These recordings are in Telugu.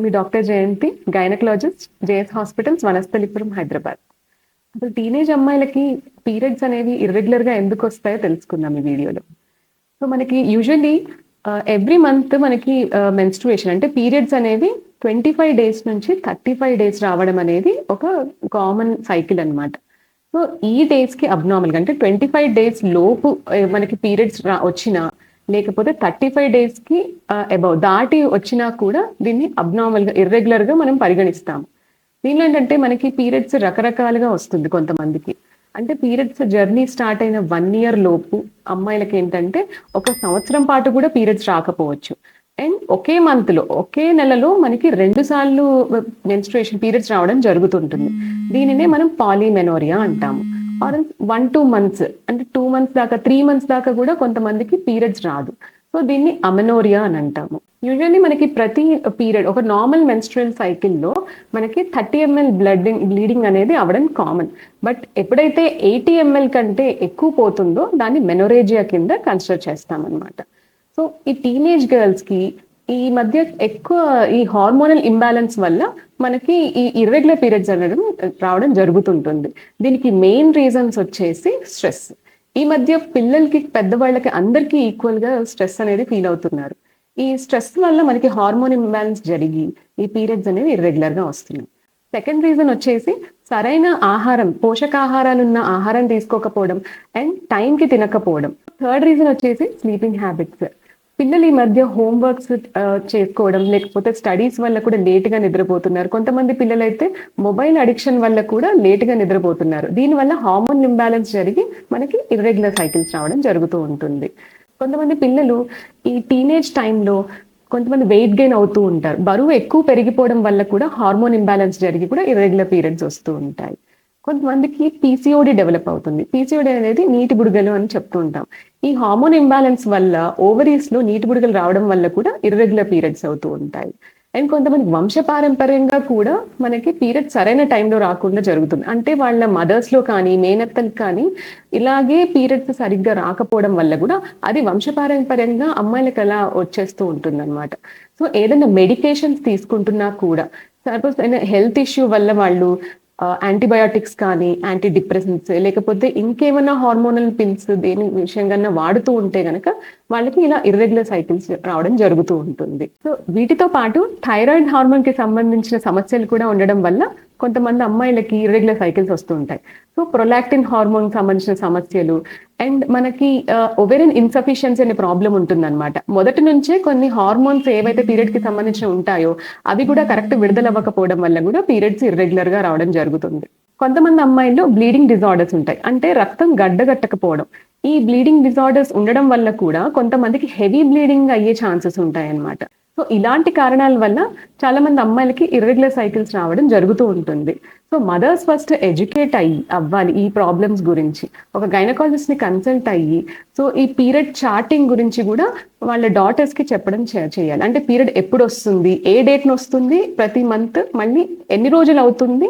నేను మీ doctor Jayanthi, gynaecologist, JS hospitals, Vanasthalipuram, Hyderabad. అసలు టీనేజ్ అమ్మాయిలకి పీరియడ్స్ అనేవి ఇర్రెగ్యులర్ గా ఎందుకు వస్తాయో తెలుసుకుందాం ఈ వీడియోలో. సో మనకి యూజువల్లీ ఎవ్రీ మంత్ మనకి మెన్స్ట్రుయేషన్ అంటే పీరియడ్స్ అనేవి 25 డేస్ నుంచి 35 డేస్ రావడం అనేది ఒక కామన్ సైకిల్ అన్నమాట. సో ఈ డేస్ కి అబ్నార్మల్ గా అంటే 25 డేస్ లోపు మనకి పీరియడ్స్ వచ్చినా లేకపోతే 35 డేస్ కి అబౌవ్ దాటి వచ్చినా కూడా దీన్ని అబ్నార్మల్ గా ఇర్రెగ్యులర్ గా మనం పరిగణిస్తాం. దీనిలో ఏంటంటే మనకి పీరియడ్స్ రకరకాలుగా వస్తుంది కొంతమందికి. అంటే పీరియడ్స్ జర్నీ స్టార్ట్ అయిన 1 year లోపు అమ్మాయిలకి ఏంటంటే 1 సంవత్సరం పాటు కూడా పీరియడ్స్ రాకపోవచ్చు. అండ్ ఒకే మంత్ లో ఒకే నెలలో మనకి 2 సార్లు మెన్స్ట్రుయేషన్ పీరియడ్స్ రావడం జరుగుతుంటుంది. దీనినే మనం పాలీమెనోరియా అంటాము. ఆర్ 1-2 months అంటే 2 months దాకా 3 months దాకా కూడా కొంతమందికి పీరియడ్స్ రాదు. సో దీన్ని అమెనోరియా అని అంటాము. యూజువల్లీ మనకి ప్రతి పీరియడ్ ఒక నార్మల్ మెన్స్ట్రువల్ సైకిల్లో మనకి 30 ml బ్లీడింగ్ అనేది అవడం కామన్. బట్ ఎప్పుడైతే 80 ml కంటే ఎక్కువ పోతుందో దాన్ని మెనోరేజియా కింద కన్సిడర్ చేస్తామన్నమాట. సో ఈ టీనేజ్ గర్ల్స్ కి ఈ మధ్య ఎక్కువ ఈ హార్మోనల్ ఇంబ్యాలెన్స్ వల్ల మనకి ఈ ఇర్రెగ్యులర్ పీరియడ్స్ అనడం రావడం జరుగుతుంటుంది. దీనికి మెయిన్ రీజన్స్ వచ్చేసి స్ట్రెస్. ఈ మధ్య పిల్లలకి పెద్దవాళ్ళకి అందరికీ ఈక్వల్ గా స్ట్రెస్ అనేది ఫీల్ అవుతున్నారు. ఈ స్ట్రెస్ వల్ల మనకి హార్మోన్ ఇంబ్యాలెన్స్ జరిగి ఈ పీరియడ్స్ అనేవి ఇర్రెగ్యులర్ గా వస్తున్నాయి. సెకండ్ రీజన్ వచ్చేసి సరైన ఆహారం, పోషకాహారాలు ఉన్న ఆహారం తీసుకోకపోవడం అండ్ టైంకి తినకపోవడం. థర్డ్ రీజన్ వచ్చేసి స్లీపింగ్ హ్యాబిట్స్. పిల్లలు ఈ మధ్య హోంవర్క్స్ చేసుకోవడం లేకపోతే స్టడీస్ వల్ల కూడా లేట్గా నిద్రపోతున్నారు. కొంతమంది పిల్లలు అయితే మొబైల్ అడిక్షన్ వల్ల కూడా లేట్గా నిద్రపోతున్నారు. దీనివల్ల హార్మోన్ ఇంబ్యాలెన్స్ జరిగి మనకి ఇర్రెగ్యులర్ సైకిల్స్ రావడం జరుగుతూ ఉంటుంది. కొంతమంది పిల్లలు ఈ టీనేజ్ టైంలో కొంతమంది వెయిట్ గెయిన్ అవుతూ ఉంటారు. బరువు ఎక్కువ పెరిగిపోవడం వల్ల కూడా హార్మోన్ ఇంబ్యాలెన్స్ జరిగి కూడా ఇర్రెగ్యులర్ పీరియడ్స్ వస్తూ ఉంటాయి. కొంతమందికి పీసీఓడి డెవలప్ అవుతుంది. పీసీఓడి అనేది నీటి బుడగలు అని చెప్తూ ఉంటాం. ఈ హార్మోన్ ఇంబ్యాలెన్స్ వల్ల ఓవరీస్ లో నీటి బుడగలు రావడం వల్ల కూడా ఇర్రెగ్యులర్ పీరియడ్స్ అవుతూ ఉంటాయి. అండ్ కొంతమంది వంశపారంపర్యంగా కూడా మనకి పీరియడ్స్ సరైన టైంలో రాకుండా జరుగుతుంది. అంటే వాళ్ళ మదర్స్ లో కానీ మేనత్తలకు కానీ ఇలాగే పీరియడ్స్ సరిగ్గా రాకపోవడం వల్ల కూడా అది వంశపారంపర్యంగా అమ్మాయిలకు అలా వచ్చేస్తూ ఉంటుంది అనమాట. సో ఏదైనా మెడికేషన్స్ తీసుకుంటున్నా కూడా సపోజ్ హెల్త్ ఇష్యూ వల్ల వాళ్ళు యాంటీబయాటిక్స్ కానీ యాంటీ డిప్రెసెంట్స్ లేకపోతే ఇంకేమైనా హార్మోనల్ పిల్స్ దేని విషయంగా వాడుతూ ఉంటే గనక వాళ్ళకి ఇలా ఇర్రెగ్యులర్ సైకిల్స్ రావడం జరుగుతూ ఉంటుంది. సో వీటితో పాటు థైరాయిడ్ హార్మోన్ కి సంబంధించిన సమస్యలు కూడా ఉండడం వల్ల కొంతమంది అమ్మాయిలకి ఇర్రెగ్యులర్ సైకిల్స్ వస్తూ ఉంటాయి. సో ప్రొలాక్టిన్ హార్మోన్ సంబంధించిన సమస్యలు అండ్ మనకి ఒవేరియన్ ఇన్సఫిషియన్సీ అనే ప్రాబ్లం ఉంటుందన్నమాట. మొదటి నుంచే కొన్ని హార్మోన్స్ ఏవైతే పీరియడ్ కి సంబంధించి ఉంటాయో అవి కూడా కరెక్ట్ విడుదలవ్వకపోవడం వల్ల కూడా పీరియడ్స్ ఇర్రెగ్యులర్ గా రావడం జరుగుతుంది. కొంతమంది అమ్మాయిల్లో బ్లీడింగ్ డిజార్డర్స్ ఉంటాయి. అంటే రక్తం గడ్డగట్టకపోవడం. ఈ బ్లీడింగ్ డిజార్డర్స్ ఉండడం వల్ల కూడా కొంతమందికి హెవీ బ్లీడింగ్ అయ్యే ఛాన్సెస్ ఉంటాయి అన్నమాట. సో ఇలాంటి కారణాల వల్ల చాలా మంది అమ్మాయిలకి ఇర్రెగ్యులర్ సైకిల్స్ రావడం జరుగుతూ ఉంటుంది. సో మదర్స్ ఫస్ట్ ఎడ్యుకేట్ అవ్వాలి ఈ ప్రాబ్లమ్స్ గురించి. ఒక గైనకాలజిస్ట్ ని కన్సల్ట్ అయ్యి సో ఈ పీరియడ్ చార్టింగ్ గురించి కూడా వాళ్ళ డాటర్స్ కి చెప్పడం చేయాలి. అంటే పీరియడ్ ఎప్పుడు వస్తుంది, ఏ డేట్ ని వస్తుంది, ప్రతి మంత్ మళ్ళీ ఎన్ని రోజులు అవుతుంది,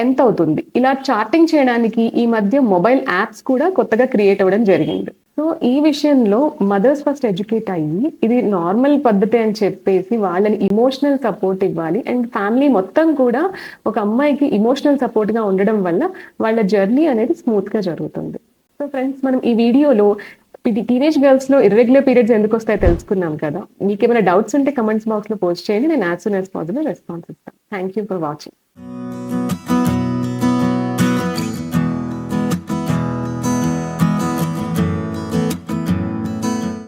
ఎంత అవుతుంది, ఇలా చార్టింగ్ చేయడానికి ఈ మధ్య మొబైల్ యాప్స్ కూడా కొత్తగా క్రియేట్ అవ్వడం జరిగింది. సో ఈ విషయంలో మదర్స్ ఫస్ట్ ఎడ్యుకేట్ అయ్యి ఇది నార్మల్ పద్ధతి అని చెప్పేసి వాళ్ళని ఇమోషనల్ సపోర్ట్ ఇవ్వాలి. అండ్ ఫ్యామిలీ మొత్తం కూడా ఒక అమ్మాయికి ఇమోషనల్ సపోర్ట్ గా ఉండడం వల్ల వాళ్ళ జర్నీ అనేది స్మూత్ గా జరుగుతుంది. సో ఫ్రెండ్స్, మనం ఈ వీడియోలో టీనేజ్ గర్ల్స్ లో ఇర్రెగ్యులర్ పీరియడ్స్ ఎందుకు వస్తాయో తెలుసుకున్నాం కదా. మీకు ఏమైనా డౌట్స్ ఉంటే కమెంట్స్ బాక్స్ లో పోస్ట్ చేయండి. నేను as soon as possible response ఇస్తాను. Thank you for watching.